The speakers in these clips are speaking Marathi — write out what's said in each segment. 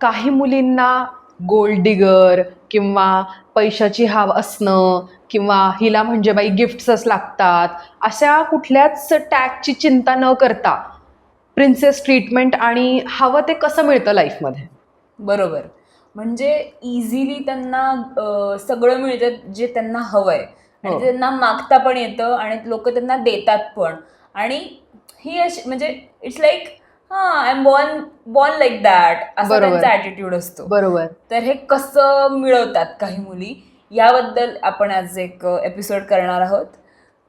काही मुलींना गोल्ड डिगर किंवा पैशाची हाव असणं किंवा हिला म्हणजे बाई गिफ्ट्सच लागतात, अशा कुठल्याच टॅगची चिंता न करता प्रिन्सेस ट्रीटमेंट आणि हवं ते कसं मिळतं लाईफमध्ये. बरोबर. म्हणजे इझिली त्यांना सगळं मिळतं जे त्यांना हवंय आणि हो. ते त्यांना मागता पण येतं आणि लोक त्यांना देतात पण. आणि ही अशी म्हणजे it's like I am born born like that असा बरोबर त्यांचा ॲटिट्यूड असतो. बरोबर. तर हे कसं मिळवतात काही मुली याबद्दल आपण आज एक एपिसोड करणार आहोत.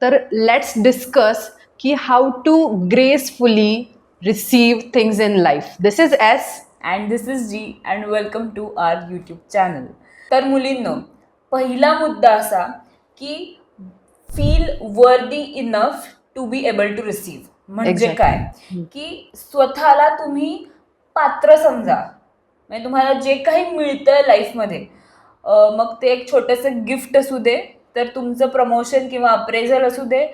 तर लेट्स डिस्कस की how to gracefully receive things in life. This is S. And this is G and welcome to our YouTube channel. तर मुलींनो, पहिला मुद्दा असा की feel worthy enough to be able to receive. म्हणजे Exactly. काय की स्वतःला तुम्ही पात्र समजा. म्हणजे तुम्हाला जे काही मिळतं लाईफमध्ये, मग ते एक छोटंसं गिफ्ट असू दे, तर तुमचं प्रमोशन किंवा अप्रेझल असू दे,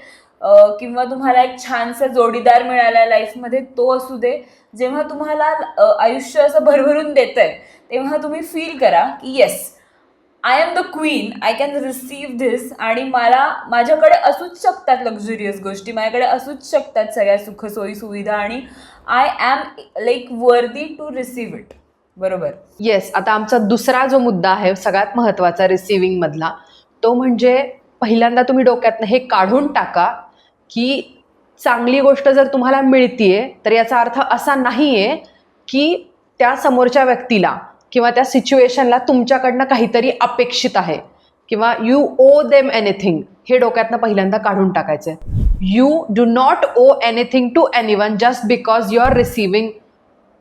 किंवा तुम्हाला एक छानसा जोडीदार मिळाला लाईफमध्ये तो असू दे. जेव्हा तुम्हाला आयुष्य असं भरभरून देतंय तेव्हा तुम्ही फील करा की yes, I am the queen, I can receive this. आणि माझ्याकडे असूच शकतात लक्झुरियस गोष्टी, माझ्याकडे असूच शकतात सगळ्या सुखसोयी सुविधा, आणि I am like worthy to receive it. बरोबर. येस. आता आमचा दुसरा जो मुद्दा आहे सगळ्यात महत्त्वाचा रिसिव्हिंग मधला, तो म्हणजे पहिल्यांदा तुम्ही डोक्यातनं हे काढून टाका की चांगली गोष्ट जर तुम्हाला मिळतीये तर याचा अर्थ असा नाहीये की त्या समोरच्या व्यक्तीला किंवा त्या सिच्युएशनला तुमच्याकडनं काहीतरी अपेक्षित आहे किंवा यू ओ देम एनिथिंग. हे डोक्यातनं पहिल्यांदा काढून टाकायचंय. You do not owe anything to anyone just because you are receiving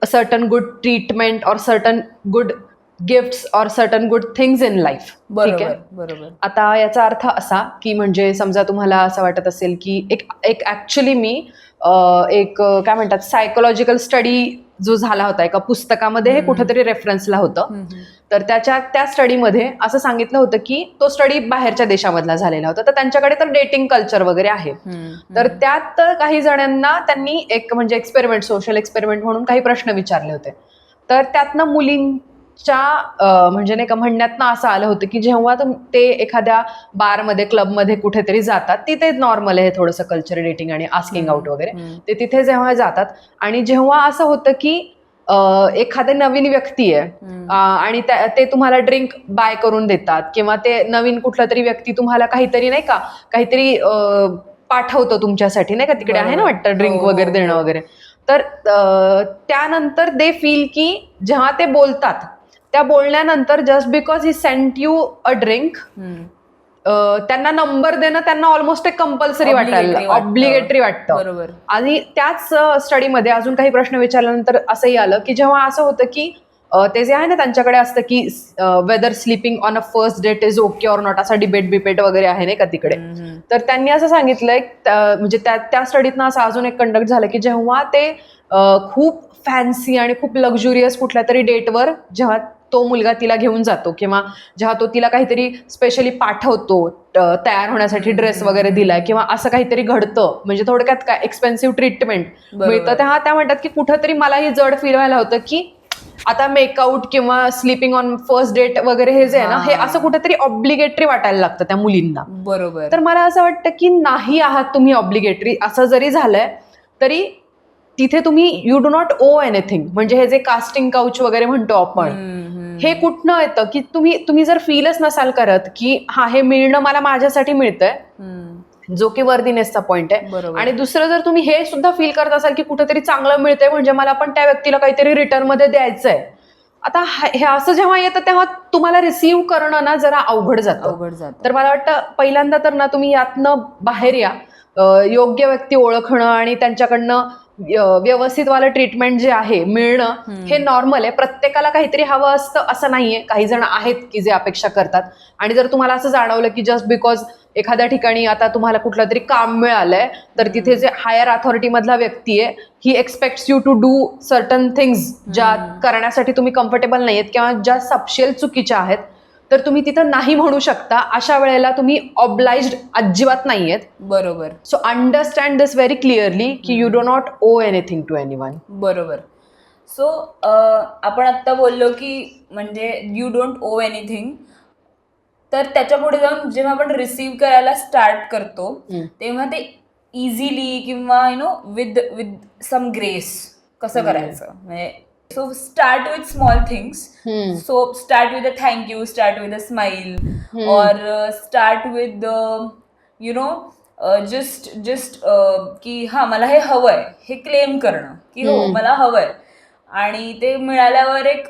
a certain good treatment or certain good gifts or certain good things in life. ठीक आहे. बरोबर. आता याचा अर्थ असा की म्हणजे समजा तुम्हाला असं वाटत असेल की एक ॲक्च्युली मी एक काय म्हणतात सायकोलॉजिकल स्टडी जो झाला होता एका पुस्तकामध्ये, हे कुठेतरी रेफरन्सला होतं. तर त्या स्टडीमध्ये असं सांगितलं होतं की तो स्टडी बाहेरच्या देशामधला झालेला होता. तर त्यांच्याकडे तर डेटिंग कल्चर वगैरे आहे. तर त्यात काही जणांना त्यांनी एक म्हणजे एक्सपेरिमेंट, सोशल एक्सपेरिमेंट म्हणून काही प्रश्न विचारले होते. तर त्यातनं मुलींच्या म्हणजे नाही का म्हणण्यातनं असं आलं होतं की जेव्हा ते एखाद्या बारमध्ये क्लबमध्ये कुठेतरी जातात, तिथे नॉर्मल आहे थोडंसं कल्चर डेटिंग आणि आस्किंग आउट वगैरे, ते तिथे जेव्हा जातात आणि जेव्हा असं होतं की एखादी नवीन व्यक्ती आहे आणि ते तुम्हाला ड्रिंक बाय करून देतात किंवा ते नवीन कुठला तरी व्यक्ती तुम्हाला काहीतरी नाही का काहीतरी पाठवतो तुमच्यासाठी, नाही का तिकडे आहे ना वाटतं ड्रिंक वगैरे देणं वगैरे. तर त्यानंतर दे फील की जेव्हा ते बोलतात त्या बोलण्यानंतर just because he sent you a drink, त्यांना नंबर देणं त्यांना ऑलमोस्ट एक कंपल्सरी वाटायला, ऑब्लिगेटरी वाटतं. बरोबर. आणि त्याच स्टडीमध्ये अजून काही प्रश्न विचारल्यानंतर असंही आलं की जेव्हा असं होतं की ते जे आहे ना त्यांच्याकडे असतं की whether sleeping on a first date is okay or not, असा डिबेट वगैरे आहे नाही का तिकडे. तर त्यांनी असं सांगितलंय म्हणजे त्या स्टडीतनं असं अजून एक कंडक्ट झालं की जेव्हा ते खूप फॅन्सी आणि खूप लक्झुरियस कुठल्या तरी डेटवर जेव्हा तो मुलगा तिला घेऊन जातो किंवा जेव्हा तो तिला काहीतरी स्पेशली पाठवतो तयार होण्यासाठी, ड्रेस वगैरे दिलाय किंवा असं काहीतरी घडतं, म्हणजे थोडक्यात काय एक्सपेन्सिव्ह ट्रीटमेंट मिळतं, तेव्हा त्या म्हणतात की कुठंतरी मलाही जड फील व्हायला होतं की आता मेकआउट किंवा स्लीपिंग ऑन फर्स्ट डेट वगैरे हे जे आहे ना, हे असं कुठेतरी ऑब्लिगेटरी वाटायला लागतं त्या मुलींना. बरोबर. तर मला असं वाटतं की नाही आहात तुम्ही ऑब्लिगेटरी. असं जरी झालंय तरी तिथे तुम्ही you do not owe anything. म्हणजे हे जे कास्टिंग काउच वगैरे म्हणतो आपण, हे कुठनं येतं की तुम्ही जर फीलच नसाल करत की हा हे मिळणं मला माझ्यासाठी मिळतंय, जो की वर्दीनेसचा पॉइंट आहे. आणि दुसरं जर तुम्ही हे सुद्धा फील करत असाल की कुठेतरी चांगलं मिळतंय म्हणजे मला पण त्या व्यक्तीला काहीतरी रिटर्न मध्ये द्यायचंय, आता हे असं जेव्हा येतं तेव्हा तुम्हाला रिसीव्ह करणं ना जरा अवघड जातं. तर मला वाटतं पहिल्यांदा तर ना तुम्ही यातनं बाहेर या. योग्य व्यक्ती ओळखणं आणि त्यांच्याकडनं व्यवस्थितवालं ट्रीटमेंट जे आहे मिळणं हे नॉर्मल आहे. प्रत्येकाला काहीतरी हवं असतं असं नाहीये. काही जण आहेत की जे अपेक्षा करतात. आणि जर तुम्हाला असं जाणवलं की जस्ट बिकॉज एखाद्या ठिकाणी आता तुम्हाला कुठलं तरी काम मिळालंय तर तिथे जे हायर अथॉरिटी मधला व्यक्ती आहे he expects you to do certain things ज्या करण्यासाठी तुम्ही कम्फर्टेबल नाहीयेत किंवा ज्या सबशेल चुकीच्या आहेत, तर तुम्ही तिथं नाही म्हणू शकता. अशा वेळेला तुम्ही ऑब्लाइज्ड अजिबात नाहीयेत. बरोबर. So understand this very clearly की you do not owe anything to anyone. बरोबर. सो आपण आत्ता बोललो की म्हणजे यू डोंट ओ एनिथिंग. तर त्याच्या पुढे जाऊन जेव्हा आपण रिसीव्ह करायला स्टार्ट करतो तेव्हा ते इझिली किंवा विथ विथ सम ग्रेस कसं करायचं म्हणजे. So start with small things. So start with a thank you, start with a smile, और स्टार्ट विथ जस्ट की हा मला हे हवंय हे क्लेम करणं की हो मला हवंय, आणि ते मिळाल्यावर एक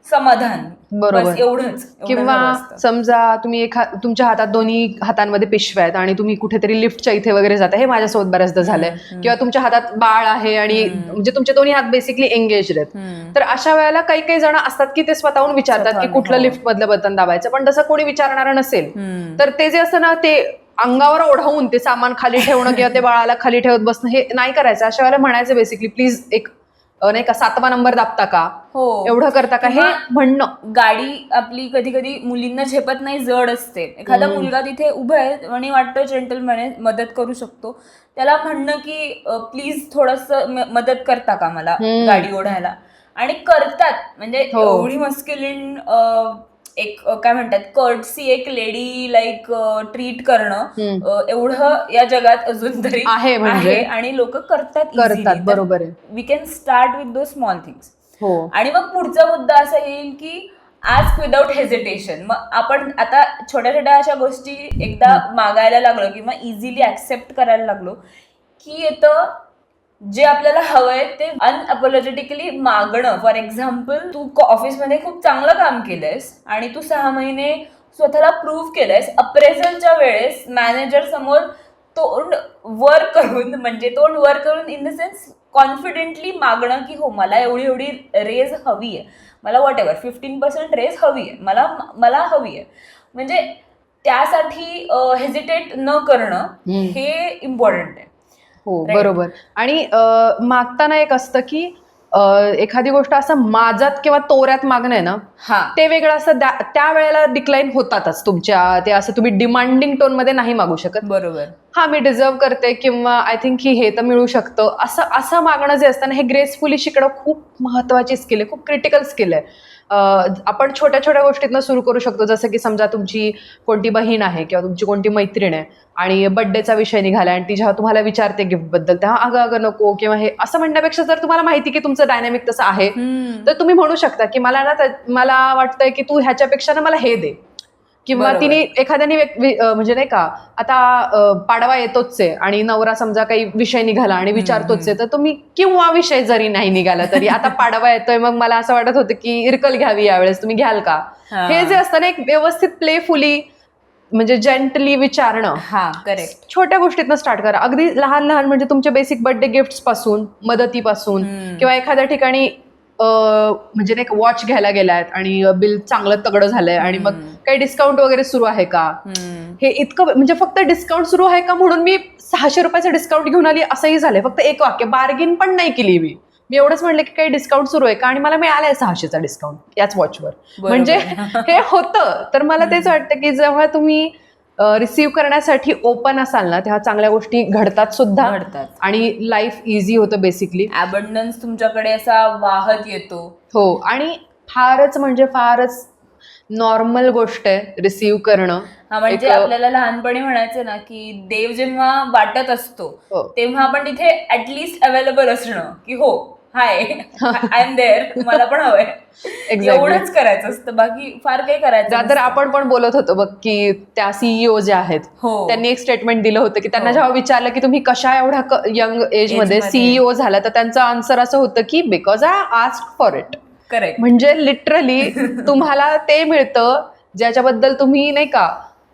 समाधान. बरोबर. बस एवढंच किंवा समजा तुम्ही तुमच्या हातात दोन्ही हातांमध्ये पिशव्या आहेत आणि तुम्ही कुठेतरी लिफ्टच्या इथे वगैरे जाता, हे माझ्यासोबत बऱ्याचदा झालंय. किंवा तुमच्या हातात बाळ आहे आणि म्हणजे तुमचे दोन्ही हात बेसिकली एंगेज आहेत. तर अशा वेळेला काही काही जण असतात की ते स्वतःहून विचारतात की कुठलं लिफ्ट मधलं बटन दाबायचं, पण तसं कोणी विचारणारं नसेल तर ते जे असतं ना ते अंगावर ओढवून ते सामान खाली ठेवणं किंवा ते बाळाला खाली ठेवत बसणं हे नाही करायचं. अशा वेळेला म्हणायचं बेसिकली प्लीज एक नाही का 7वा नंबर दाबता का, हो एवढं करता का, हे म्हणणं. गाडी आपली कधी कधी मुलींना झेपत नाही, जड असते. एखादा मुलगा तिथे उभा आहे आणि वाटतं जेंटलमॅन मदत करू शकतो, त्याला म्हणणं की प्लीज थोडंसं मदत करता का मला गाडी ओढायला, आणि करतात. म्हणजे एवढी मस्क्युलिन एक काय म्हणतात कर्टसी, एक लेडी लाईक ट्रीट करणं एवढं या जगात अजून तरी आहे म्हणजे, आणि लोक करतात. बरोबर आहे. We can start with those small things. हो. आणि मग पुढचा मुद्दा असा येईल की आस्क विदाउट हेजिटेशन. मग आपण आता छोट्या छोट्या अशा गोष्टी एकदा मागायला लागलो किंवा इझिली ऍक्सेप्ट करायला लागलो की येतं जे आपल्याला हवंय ते अनअपॉलॉजेटिकली मागणं. फॉर एक्झाम्पल, तू ऑफिसमध्ये खूप चांगलं काम केलंयस आणि तू 6 महिने स्वतःला प्रूव्ह केलंयस. अप्रेझलच्या वेळेस मॅनेजर समोर तोंड वर करून, म्हणजे तोंड वर करून इन द सेन्स कॉन्फिडेंटली मागणं की हो मला एवढी एवढी रेज हवी आहे, मला वॉट एव्हर 15% रेज हवी आहे, मला हवी आहे. म्हणजे त्यासाठी हेजिटेट न करणं हे इम्पॉर्टंट आहे. हो बरोबर. आणि मागताना एक असतं की एखादी गोष्ट असं माझ्यात किंवा तोऱ्यात मागणं आहे ना, ते वेगळं असतं. त्या वेळेला डिक्लाइन होतातच तुमच्या. ते असं तुम्ही डिमांडिंग टोन मध्ये नाही मागू शकत. बरोबर. हा मी डिझर्व करते किंवा आय थिंक की हे तर मिळू शकतं, असं मागणं जे असतं ना, हे ग्रेसफुली शिकणं खूप महत्वाची स्किल आहे, खूप क्रिटिकल स्किल आहे. आपण छोट्या छोट्या गोष्टीतनं सुरू करू शकतो. जसं की समजा तुमची कोणती बहीण आहे किंवा तुमची कोणती मैत्रीण आहे आणि बर्थडेचा विषय निघाला आणि ती जेव्हा तुम्हाला विचारते गिफ्ट बद्दल, तेव्हा अगं नको किंवा हे असं म्हणण्यापेक्षा जर तुम्हाला माहिती की तुमचं डायनॅमिक तसं आहे तर तुम्ही म्हणू शकता की मला वाटतंय की तू ह्याच्यापेक्षा ना मला हे दे. किंवा तिने एखाद्याने म्हणजे नाही का आता पाडवा येतोच आहे आणि नवरा समजा काही विषय निघाला आणि विचारतोच आहे, तर तुम्ही किंवा विषय जरी नाही निघाला तरी आता पाडवा येतोय मग मला असं वाटत होतं की इरकल घ्यावी यावेळेस, तुम्ही घ्याल का, हे जे असतं ना एक व्यवस्थित प्लेफुली म्हणजे जेंटली विचारणं. करेक्ट. छोट्या गोष्टीतनं स्टार्ट करा. अगदी लहान लहान म्हणजे तुमच्या बेसिक बर्थडे गिफ्ट पासून, मदतीपासून, किंवा एखाद्या ठिकाणी म्हणजे नाही वॉच घ्यायला गेलायत आणि बिल चांगलं तगडं झालंय आणि मग काही डिस्काउंट वगैरे सुरू आहे का, हे इतकं म्हणजे फक्त डिस्काउंट सुरू आहे का म्हणून मी 600 रुपयाचं डिस्काउंट घेऊन आली असंही झालंय. फक्त एक वाक्य, बार्गेन पण नाही केली मी एवढंच म्हणलं की काही डिस्काउंट सुरू आहे का आणि मला मिळालाय 600चा डिस्काउंट याच वॉचवर. म्हणजे हे होतं. तर मला तेच वाटतं की जेव्हा तुम्ही रिसीव्ह करण्यासाठी ओपन असाल ना, तेव्हा चांगल्या गोष्टी घडतात सुद्धा आणि लाईफ इझी होतं. बेसिकली अबंडन्स तुमच्याकडे असा वाहत येतो. हो. आणि फारच म्हणजे फारच नॉर्मल गोष्ट आहे रिसीव्ह करणं. म्हणजे आपल्याला लहानपणी म्हणायचं ना की देव जेव्हा वाटत असतो तेव्हा आपण तिथे ऍटलिस्ट अवेलेबल असणं की हो हाय आय एम देअर, मला पण हवंय, एवढंच करायचं असतं, बाकी फार काही करायचं. तर आपण पण बोलत होतो बघ की त्या सीईओ जे आहेत त्यांनी एक स्टेटमेंट दिलं होतं की त्यांना जेव्हा विचारलं की तुम्ही कशा एवढ्या यंग एज मध्ये सीईओ झाला, तर त्यांचं आन्सर असं होतं की because I asked for it. Correct. म्हणजे लिटरली तुम्हाला ते मिळतं ज्याच्याबद्दल तुम्ही नाही का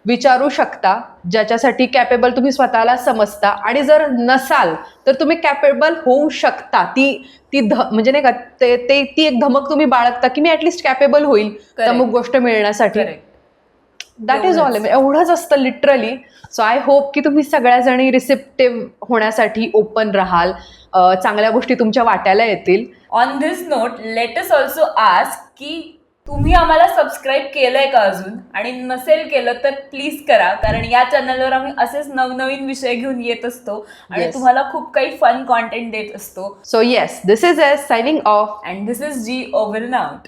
विचारू शकता, ज्याच्यासाठी कॅपेबल तुम्ही स्वतःला समजता, आणि जर नसाल तर तुम्ही कॅपेबल होऊ शकता. ती म्हणजे नाही का ती एक धमक तुम्ही बाळगता की मी ऍटलिस्ट कॅपेबल होईल अमुक गोष्ट मिळण्यासाठी. That is all. एवढंच असतं लिटरली. सो आय होप की तुम्ही सगळ्याजणी रिसेप्टिव्ह होण्यासाठी ओपन राहाल, चांगल्या गोष्टी तुमच्या वाट्याला येतील. On this note let us also ask की तुम्ही आम्हाला सबस्क्राईब केलंय का अजून, आणि नसेल केलं तर प्लीज करा, कारण या चॅनलवर आम्ही असेच नवनवीन विषय घेऊन येत असतो आणि Yes. तुम्हाला खूप काही फन कॉन्टेंट देत असतो. So yes, this is S signing off. And this is G over and out.